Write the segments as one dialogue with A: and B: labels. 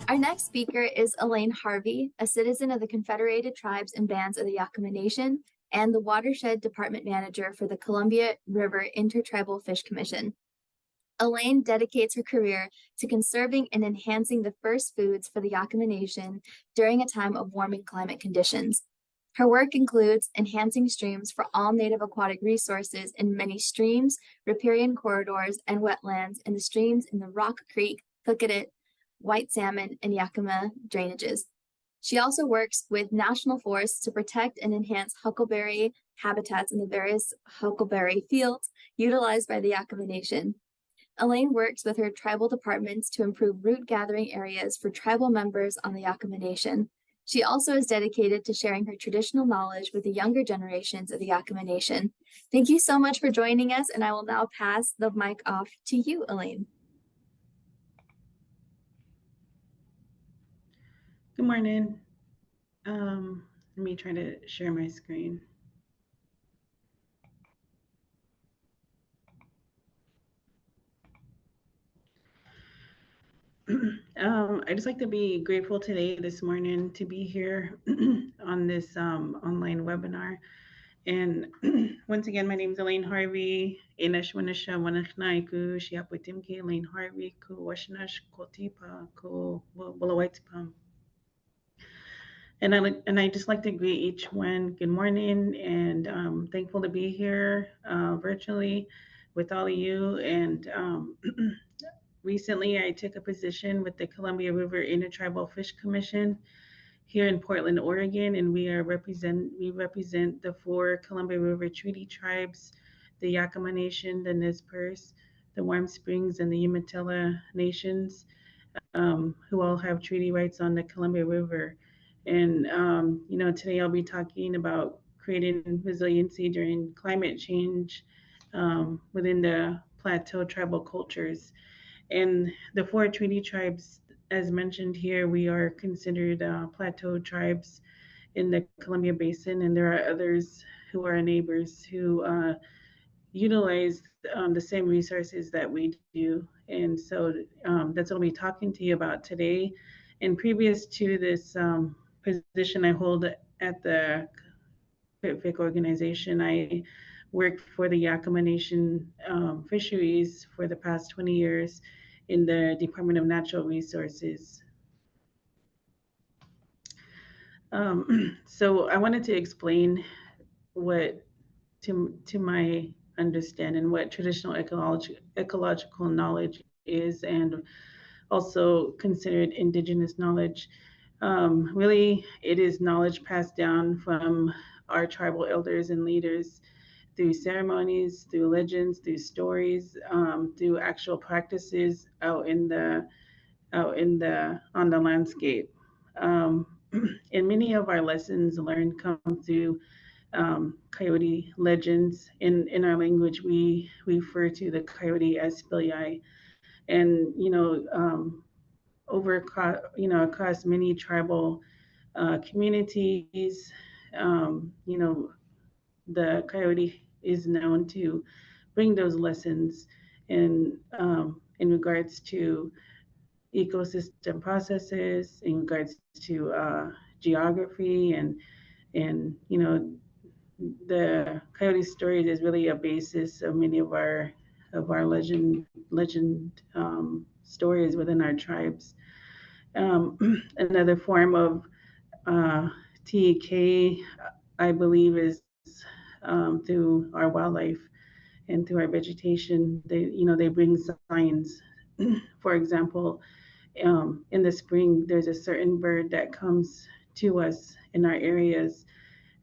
A: Our next speaker is Elaine Harvey, a citizen of the Confederated Tribes and Bands of the Yakama Nation and the Watershed Department Manager for the Columbia River Intertribal Fish Commission. Elaine dedicates her career to conserving and enhancing the first foods for the Yakama Nation during a time of warming climate conditions. Her work includes enhancing streams for all native aquatic resources in many streams, riparian corridors, and wetlands in the streams in the Rock Creek, Cookadit, White Salmon, and Yakima drainages. She also works with national forests to protect and enhance huckleberry habitats in the various huckleberry fields utilized by the Yakama Nation. Elaine works with her tribal departments to improve root gathering areas for tribal members on the Yakama Nation. She also is dedicated to sharing her traditional knowledge with the younger generations of the Yakama Nation. Thank you so much for joining us, and I will now pass the mic off to you, Elaine.
B: Good morning. Let me try to share my screen. I'd just like to be grateful this morning, to be here on this online webinar. And once again, my name is Elaine Harvey. Elaine Harvey, ku washinash kotipa ku bulawaitzpam. And I just like to greet each one good morning, and thankful to be here virtually with all of you. And recently I took a position with the Columbia River Intertribal Fish Commission here in Portland, Oregon, and we represent the 4 Columbia River Treaty Tribes, the Yakama Nation, the Nez Perce, the Warm Springs, and the Umatilla Nations, who all have treaty rights on the Columbia River. And today I'll be talking about creating resiliency during climate change within the plateau tribal cultures. And the 4 treaty tribes, as mentioned here, we are considered plateau tribes in the Columbia Basin, and there are others who are neighbors who utilize the same resources that we do. And so that's what I'll be talking to you about today. And previous to this position I hold at the FIC organization, I worked for the Yakama Nation fisheries for the past 20 years in the Department of Natural Resources. So I wanted to explain what, to my understanding, what traditional ecological knowledge is, and also considered Indigenous knowledge. Really, it is knowledge passed down from our tribal elders and leaders through ceremonies, through legends, through stories, through actual practices out on the landscape. And many of our lessons learned come through coyote legends. In our language, we refer to the coyote as Spiliai. And across many tribal communities, the coyote is known to bring those lessons in regards to ecosystem processes, in regards to geography, and the coyote stories is really a basis of many of our legend stories within our tribes. Another form of TEK, I believe, is through our wildlife and through our vegetation. They bring signs. For example, in the spring, there's a certain bird that comes to us in our areas,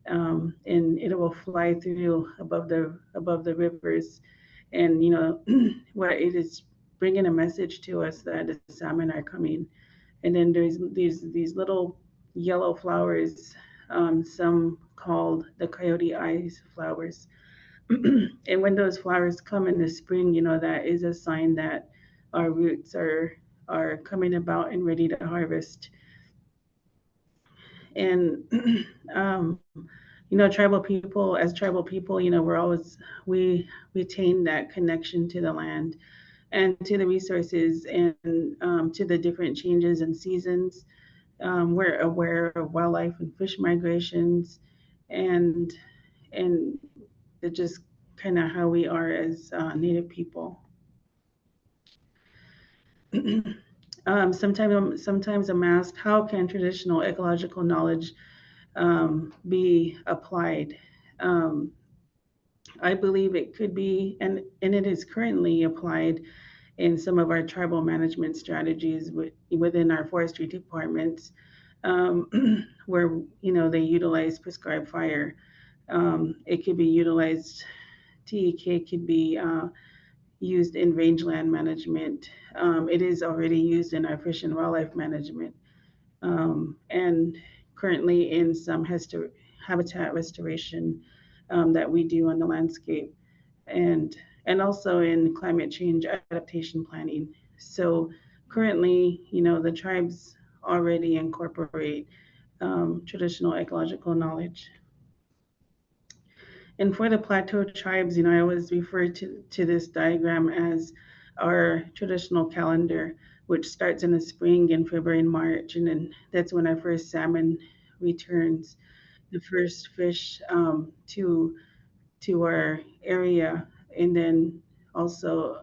B: and it will fly through above the rivers, and what it is bringing a message to us that the salmon are coming. And then there's these little yellow flowers, some called the coyote eyes flowers. And when those flowers come in the spring, that is a sign that our roots are coming about and ready to harvest. And tribal people, we retain that connection to the land. and to the resources and to the different changes in seasons. We're aware of wildlife and fish migrations, and and just kind of how we are as Native people. Sometimes I'm asked, how can traditional ecological knowledge be applied? Um, I believe it could be, and it is currently applied in some of our tribal management strategies within our forestry departments, um, where they utilize prescribed fire. It could be utilized. TEK could be used in rangeland management. It is already used in our fish and wildlife management, and currently in some habitat restoration that we do on the landscape, and also in climate change adaptation planning. So currently, the tribes already incorporate traditional ecological knowledge. And for the plateau tribes, I always refer to this diagram as our traditional calendar, which starts in the spring in February and March. And then that's when our first salmon returns, the first fish to our area. And then also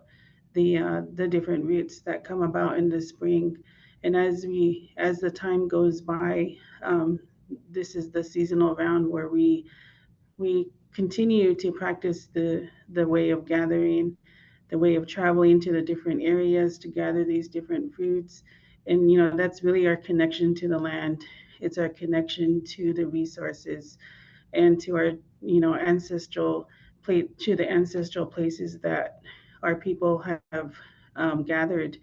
B: the different routes that come about in the spring. And as the time goes by, this is the seasonal round where we continue to practice the way of gathering, the way of traveling to the different areas to gather these different foods. And that's really our connection to the land. It's our connection to the resources and to our ancestral place, to the ancestral places that our people have gathered.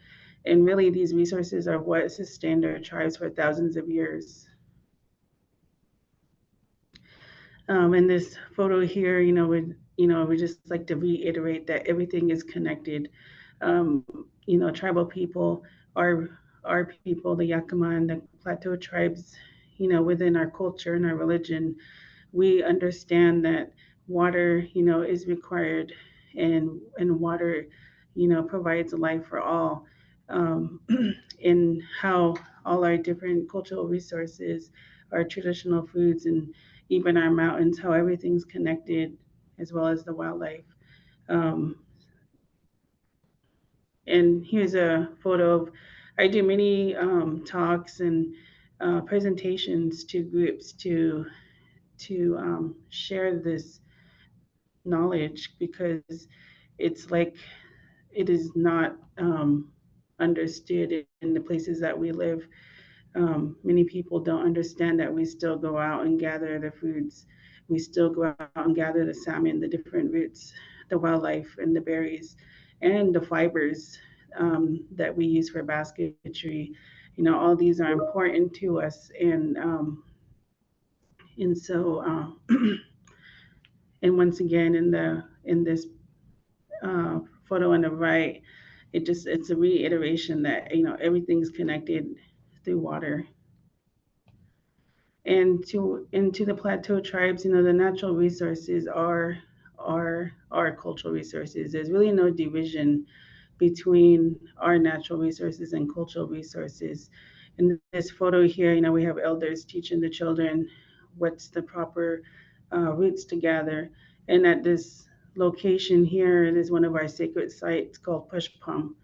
B: And really, these resources are what sustained our tribes for thousands of years. In this photo here, we just like to reiterate that everything is connected. Um, Tribal people, our people, the Yakama and the Plateau tribes, within our culture and our religion, we understand that water, is required, and water, provides life for all. Um, in how all our different cultural resources, our traditional foods, and even our mountains, how everything's connected, as well as the wildlife. Um, and here's a photo of, I do many talks and presentations to groups to share this knowledge, because it's like it is not understood in the places that we live. Many people don't understand that we still go out and gather the foods. We still go out and gather the salmon, the different roots, the wildlife, and the berries, and the fibers that we use for basketry. All these are important to us, and so and once again, in this photo on the right, it's a reiteration that everything's connected through water. And into the plateau tribes, the natural resources are our cultural resources. There's really no division between our natural resources and cultural resources. In this photo here, we have elders teaching the children what's the proper routes to gather. And at this location here, it is one of our sacred sites called Pushpum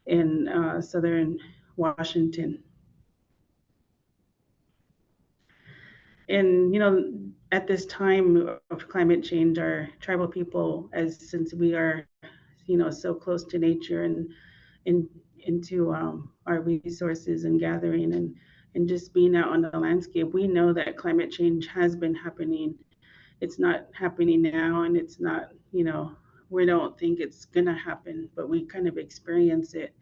B: in southern Washington. And at this time of climate change, our tribal people, since we are so close to nature and in, into our resources and gathering, and just being out on the landscape, we know that climate change has been happening. It's not happening now, and it's not, we don't think it's going to happen, but we kind of experience it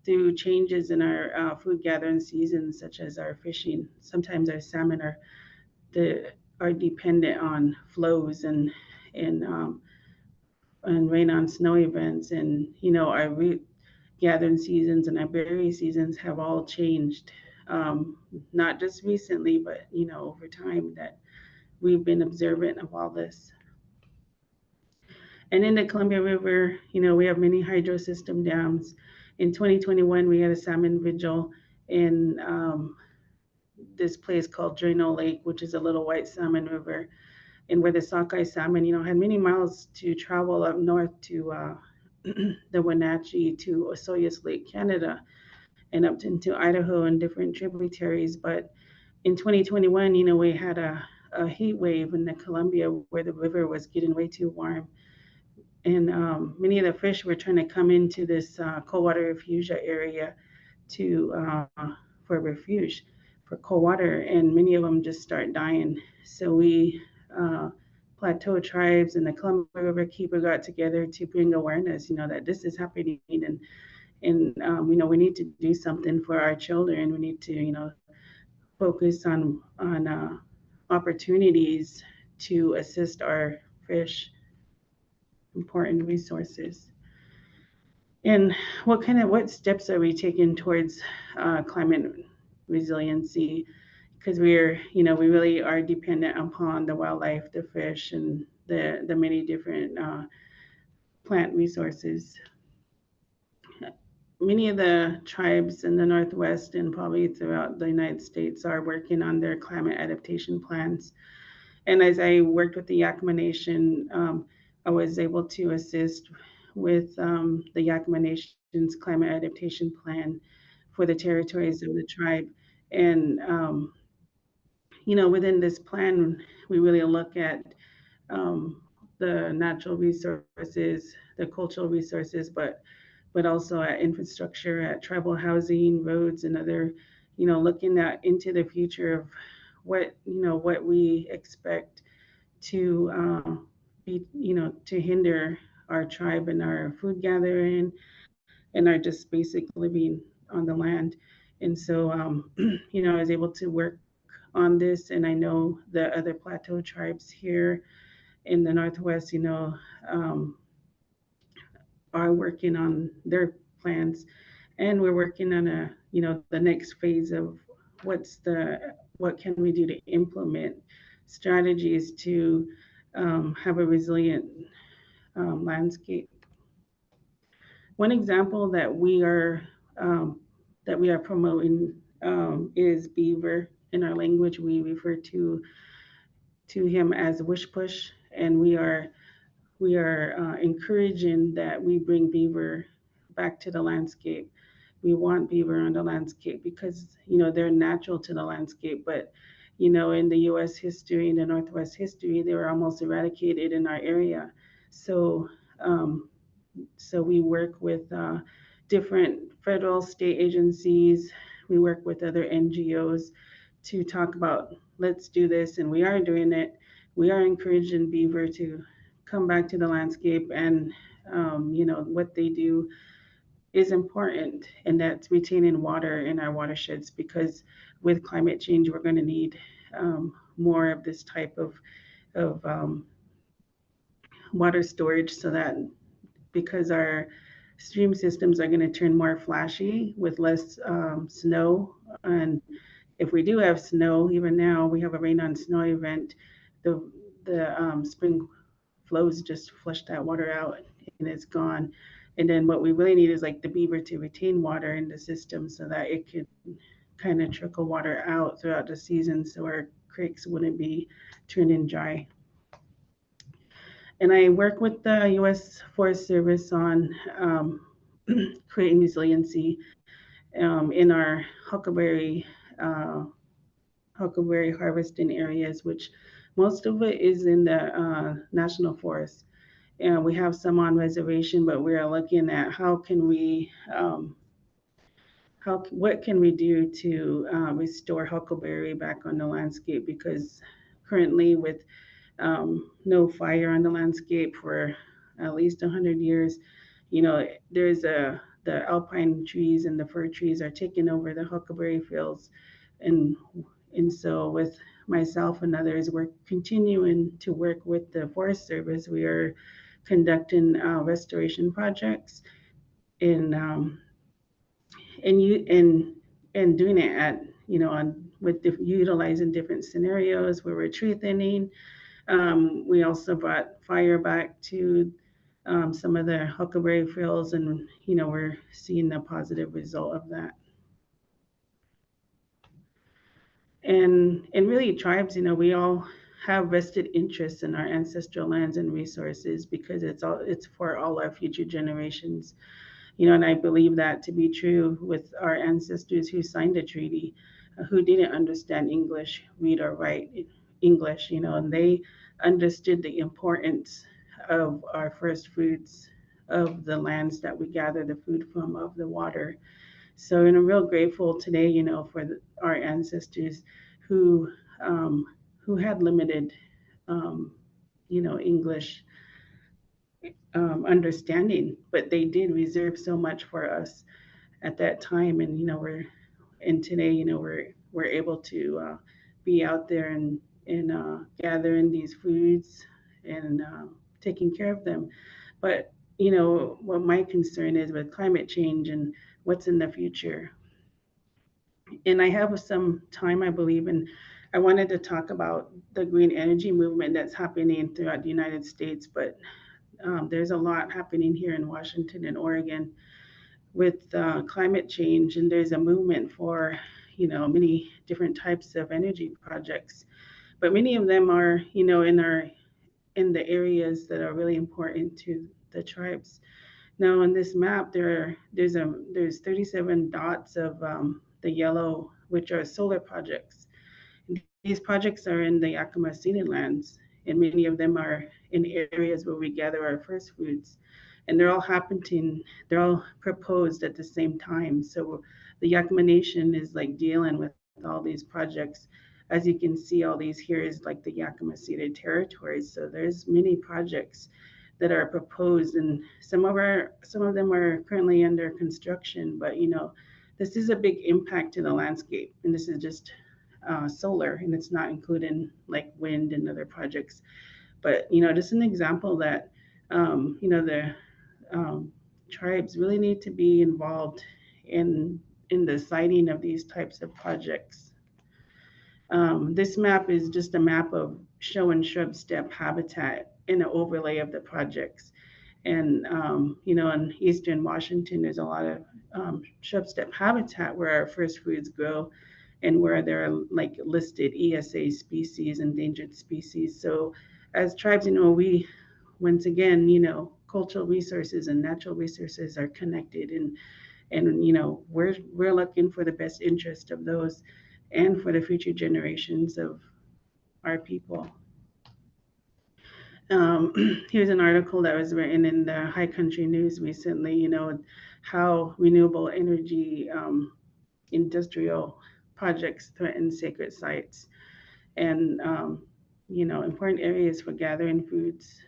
B: through changes in our food gathering seasons, such as our fishing. Sometimes our salmon are dependent on flows and and rain on snow events, and our root gathering seasons and our berry seasons have all changed, not just recently, but over time that we've been observant of all this. And in the Columbia River, we have many hydro system dams. In 2021, we had a salmon vigil in this place called Drano Lake, which is a little white salmon river, and where the sockeye salmon, had many miles to travel up north to the Wenatchee to Osoyoos Lake, Canada, and up into Idaho and different tributaries. But in 2021, we had a heat wave in the Columbia where the river was getting way too warm. And many of the fish were trying to come into this cold water refuge area to for refuge for cold water, and many of them just start dying. So we plateau tribes and the Columbia River Keeper got together to bring awareness, that this is happening, and we need to do something for our children. We need to, focus on opportunities to assist our fish, important resources. And what steps are we taking towards climate resiliency? Because we really are dependent upon the wildlife, the fish, and the many different plant resources. Many of the tribes in the Northwest and probably throughout the United States are working on their climate adaptation plans. And as I worked with the Yakama Nation, I was able to assist with the Yakama Nation's climate adaptation plan for the territories of the tribe. And, within this plan, we really look at the natural resources, the cultural resources, but also at infrastructure, at tribal housing, roads, and other, looking at into the future of what we expect to be, to hinder our tribe and our food gathering and our just basic living on the land. And so, I was able to work on this, and I know the other plateau tribes here in the Northwest, are working on their plans, and we're working on the next phase of what can we do to implement strategies to have a resilient landscape. One example that we are promoting is beaver. In our language, we refer to him as wish push, and we are encouraging that we bring beaver back to the landscape. We want beaver on the landscape because they're natural to the landscape, but in the U.S. history, in the Northwest history, they were almost eradicated in our area. So we work with different federal, state agencies. We work with other NGOs to talk about, let's do this, and we are doing it. We are encouraging beaver to come back to the landscape, and what they do is important, and that's retaining water in our watersheds, because with climate change, we're going to need more of this type of water storage, so that because our stream systems are going to turn more flashy with less snow. And if we do have snow, even now we have a rain on snow event, the spring flows just flush that water out and it's gone. And then what we really need is like the beaver to retain water in the system so that it could kind of trickle water out throughout the season, so our creeks wouldn't be turning dry. And I work with the U.S. Forest Service on creating resiliency in our huckleberry harvesting areas, which most of it is in the national forest. And we have some on reservation, but we are looking at how can we, what can we do to restore huckleberry back on the landscape, because currently with no fire on the landscape for at least 100 years. There's the alpine trees and the fir trees are taking over the huckleberry fields, and so with myself and others, we're continuing to work with the Forest Service. We are conducting restoration projects in and doing it at utilizing different scenarios where we're tree thinning. We also brought fire back to some of the huckleberry frills, and we're seeing the positive result of that. And really, tribes, we all have vested interests in our ancestral lands and resources because it's for all our future generations. And I believe that to be true with our ancestors who signed the treaty, who didn't understand English, read or write English, and they understood the importance of our first fruits, of the lands that we gather the food from, of the water. So, I'm real grateful today, for our ancestors who who had limited, um, English understanding, but they did reserve so much for us at that time. And today, we're able to be out there and gathering these foods and taking care of them. But what my concern is with climate change and what's in the future. And I have some time, I believe, and I wanted to talk about the green energy movement that's happening throughout the United States, but there's a lot happening here in Washington and Oregon with climate change, and there's a movement for many different types of energy projects, but many of them are in the areas that are really important to the tribes. Now on this map, there's 37 dots of the yellow, which are solar projects. These projects are in the Yakama ceded lands, and many of them are in areas where we gather our first foods. And they're all proposed at the same time. So the Yakama Nation is like dealing with all these projects. As you can see, all these here is like the Yakama ceded territories. So there's many projects that are proposed, and some of them are currently under construction. But this is a big impact to the landscape, and this is just solar, and it's not including like wind and other projects. But just an example that the tribes really need to be involved in the siting of these types of projects. This map is just a map of showing shrub steppe habitat in an overlay of the projects. And in eastern Washington, there's a lot of shrub steppe habitat where our first foods grow, and where there are like listed ESA species, endangered species. So as tribes, we once again, cultural resources and natural resources are connected, and we're looking for the best interest of those and for the future generations of our people. Here's an article that was written in the High Country News recently, how renewable energy industrial projects threaten sacred sites and, important areas for gathering foods.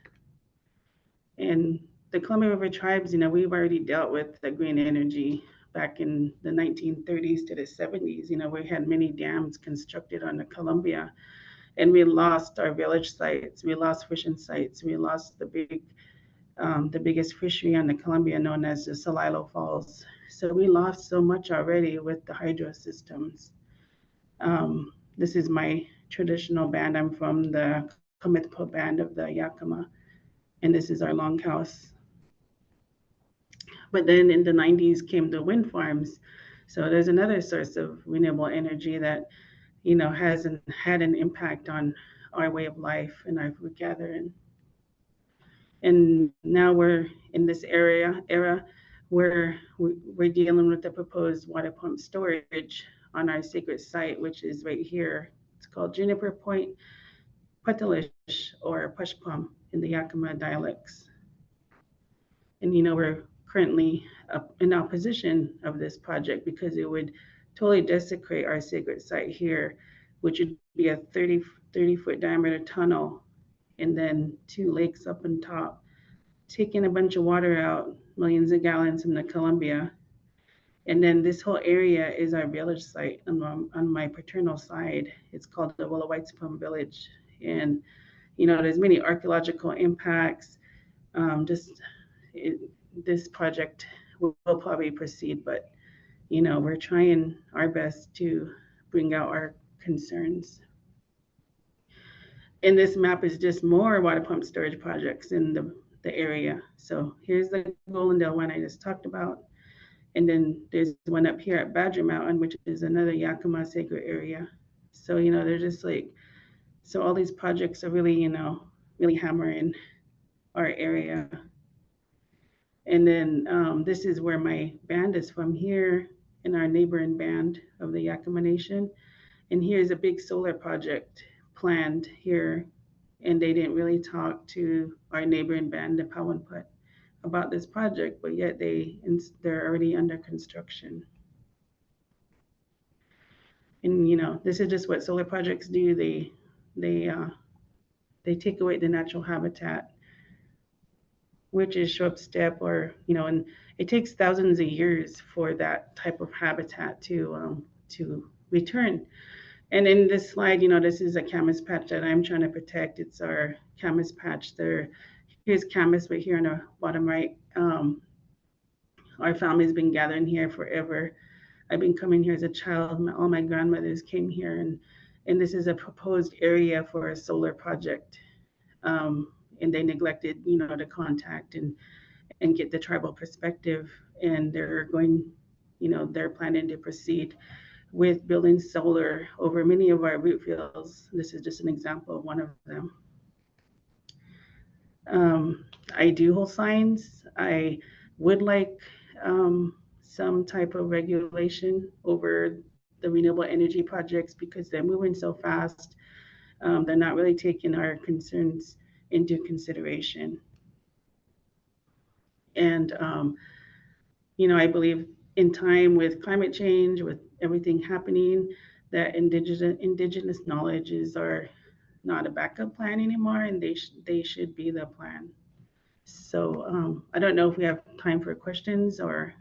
B: And the Columbia River tribes, we've already dealt with the green energy back in the 1930s to the 70s. We had many dams constructed on the Columbia, and we lost our village sites. We lost fishing sites. We lost the biggest fishery on the Columbia, known as the Celilo Falls. So we lost so much already with the hydro systems. This is my traditional band. I'm from the CommUNITY band of the Yakama, and this is our longhouse. But then in the 90s came the wind farms. So there's another source of renewable energy that, has had an impact on our way of life and our food gathering. And now we're in this era where we're dealing with the proposed water pump storage on our sacred site, which is right here. It's called Juniper Point Putalish, or Pushpum in the Yakama dialects. And we're currently in opposition of this project because it would totally desecrate our sacred site here, which would be a 30-foot diameter tunnel, and then 2 lakes up on top, taking a bunch of water out, millions of gallons from the Columbia. And then this whole area is our village site on my paternal side. It's called the Willowitspum Village. And, there's many archaeological impacts. This project will probably proceed, but, we're trying our best to bring out our concerns. And this map is just more water pump storage projects in the the area. So here's the Goldendale one I just talked about. And then there's one up here at Badger Mountain, which is another Yakima sacred area. So, they're just like, so all these projects are really, really hammering our area. And then this is where my band is from here in our neighboring band of the Yakima Nation. And here's a big solar project planned here. And they didn't really talk to our neighboring band, the Pawinput, about this project, but yet they're already under construction. And this is just what solar projects do. They take away the natural habitat, which is short step, or and it takes thousands of years for that type of habitat to return. And in this slide, this is a camas patch that I'm trying to protect. It's our camas patch. Here's camas right here on the bottom right. Our family's been gathering here forever. I've been coming here as a child. All my grandmothers came here, and this is a proposed area for a solar project. And they neglected, to contact and get the tribal perspective. And they're planning to proceed with building solar over many of our root fields. This is just an example of one of them. I do hold signs. I would like some type of regulation over the renewable energy projects because they're moving so fast. They're not really taking our concerns into consideration. And, I believe in time with climate change, with everything happening, that indigenous knowledges are not a backup plan anymore, and they should be the plan. So I don't know if we have time for questions or.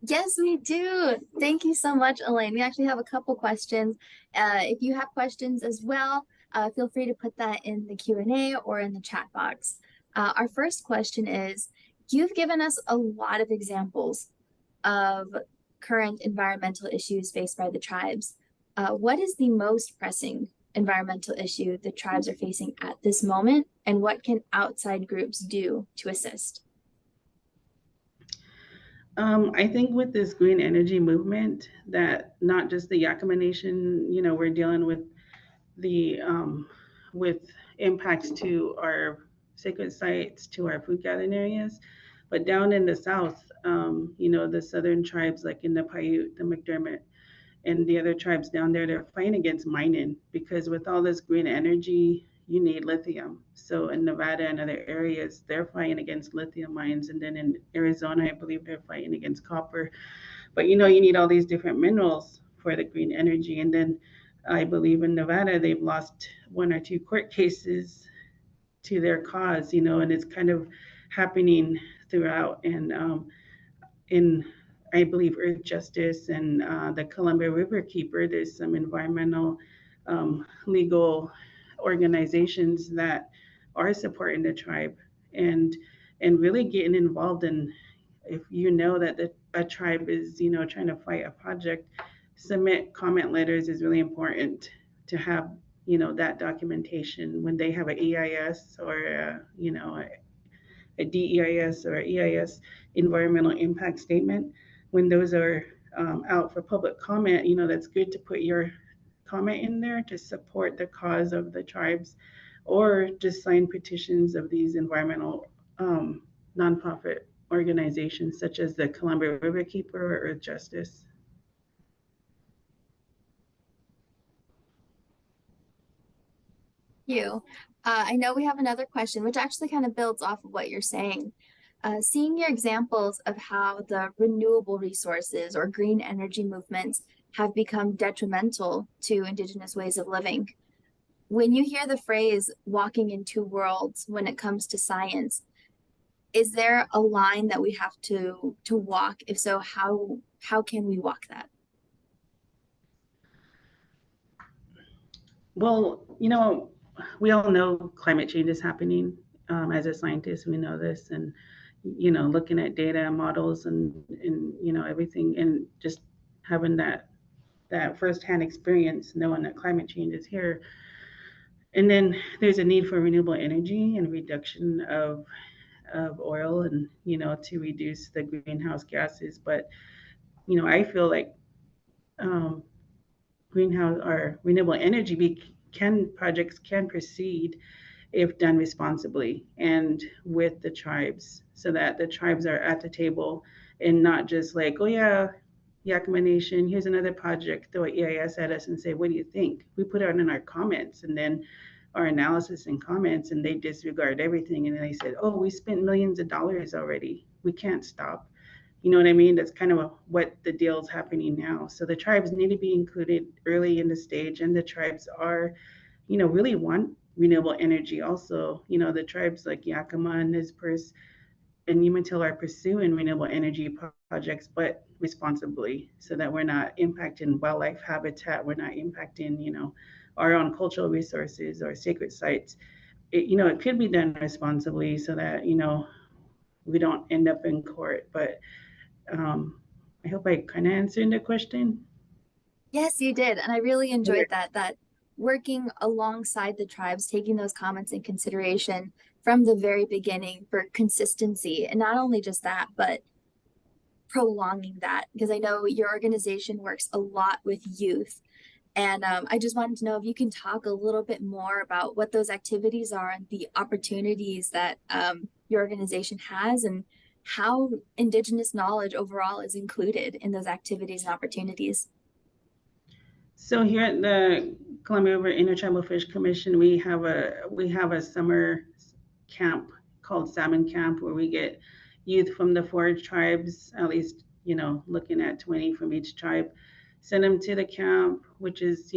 A: Yes, we do. Thank you so much, Elaine. We actually have a couple questions. If you have questions as well, feel free to put that in the Q&A or in the chat box. Our first question is, you've given us a lot of examples of current environmental issues faced by the tribes. What is the most pressing environmental issue the tribes are facing at this moment, and what can outside groups do to assist?
B: I think with this green energy movement, that not just the Yakima Nation, we're dealing with with impacts to our sacred sites, to our food gathering areas, but down in the south, the southern tribes like in the Paiute, the McDermott, and the other tribes down there, they're fighting against mining because with all this green energy, you need lithium. So in Nevada and other areas, they're fighting against lithium mines. And then in Arizona, I believe they're fighting against copper. But you need all these different minerals for the green energy. And then I believe in Nevada, they've lost 1 or 2 court cases to their cause, and it's kind of happening throughout. And in I believe Earth Justice and the Columbia River Keeper, there's some environmental legal organizations that are supporting the tribe and really getting involved in, if that a tribe is trying to fight a project, submit comment letters is really important to have that documentation when they have an EIS or a DEIS or EIS environmental impact statement. When those are out for public comment, that's good to put your comment in there to support the cause of the tribes, or just sign petitions of these environmental nonprofit organizations such as the Columbia River Keeper or Earth Justice.
A: Thank you. I know we have another question, which actually kind of builds off of what you're saying. Seeing your examples of how the renewable resources or green energy movements have become detrimental to Indigenous ways of living. When you hear the phrase walking in 2 worlds when it comes to science, is there a line that we have to walk? If so, how can we walk that?
B: Well, we all know climate change is happening. As a scientist, we know this, and looking at data and models and everything, and just having that firsthand experience, knowing that climate change is here. And then there's a need for renewable energy and reduction of oil and, to reduce the greenhouse gases. But, I feel like um, greenhouse or renewable energy projects can proceed if done responsibly and with the tribes, so that the tribes are at the table and not just like, oh yeah, Yakama Nation, here's another project, throw EIS at us and say, what do you think? We put it in our comments and then our analysis and comments, and they disregard everything. And then they said, oh, we spent millions of dollars already. We can't stop. You know what I mean? That's kind of what the deal is happening now. So the tribes need to be included early in the stage, and the tribes are, really want renewable energy. Also, the tribes like Yakama and Nez and Umatilla are pursuing renewable energy projects, but responsibly, so that we're not impacting wildlife habitat, we're not impacting, our own cultural resources or sacred sites. It could be done responsibly so that, we don't end up in court. But I hope I kind of answered the question.
A: Yes, you did. And I really
B: Okay.
A: enjoyed that working alongside the tribes, taking those comments in consideration from the very beginning for consistency. And not only just that, but prolonging that, because I know your organization works a lot with youth. And I just wanted to know if you can talk a little bit more about what those activities are and the opportunities that your organization has, and how Indigenous knowledge overall is included in those activities and opportunities.
B: So here at the Columbia River Intertribal Fish Commission, we have a summer camp called Salmon Camp, where we get youth from the four tribes, at least, looking at 20 from each tribe, send them to the camp, which is,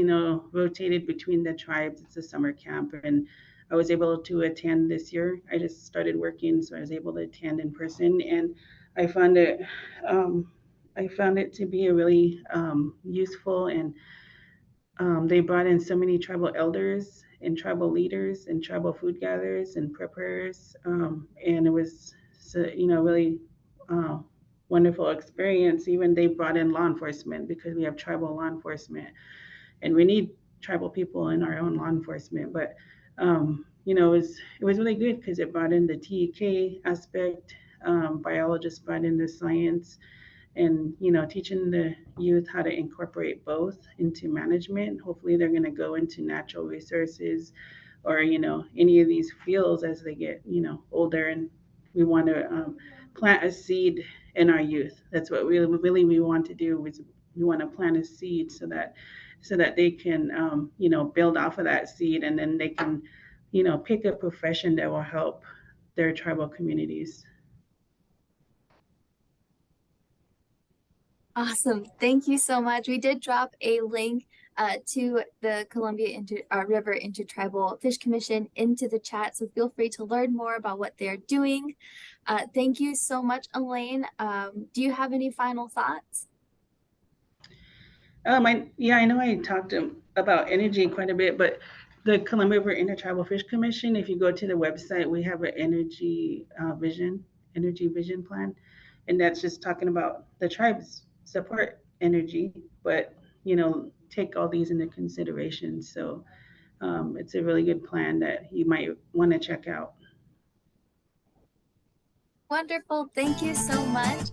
B: rotated between the tribes. It's a summer camp. And I was able to attend this year. I just started working, so I was able to attend in person, and I found it um, I found it to be a really useful, and they brought in so many tribal elders and tribal leaders and tribal food gatherers and preparers, and it was, so, really uh, wonderful experience. Even they brought in law enforcement, because we have tribal law enforcement, and we need tribal people in our own law enforcement. But it was really good because it brought in the TEK aspect. Biologists brought in the science, and teaching the youth how to incorporate both into management. Hopefully they're going to go into natural resources, or any of these fields as they get older. And we want to plant a seed in our youth. That's what really we want to do, is we want to plant a seed, so that they can build off of that seed, and then they can pick a profession that will help their tribal communities.
A: Awesome. Thank you so much. We did drop a link to the River Intertribal Fish Commission into the chat, so feel free to learn more about what they're doing. Thank you so much, Elaine. Do you have any final thoughts?
B: I know I talked about energy quite a bit, but the Columbia River Intertribal Fish Commission, if you go to the website, we have an energy vision plan, and that's just talking about the tribes support energy, but take all these into consideration. So it's a really good plan that you might want to check out.
A: Wonderful. Thank you so much.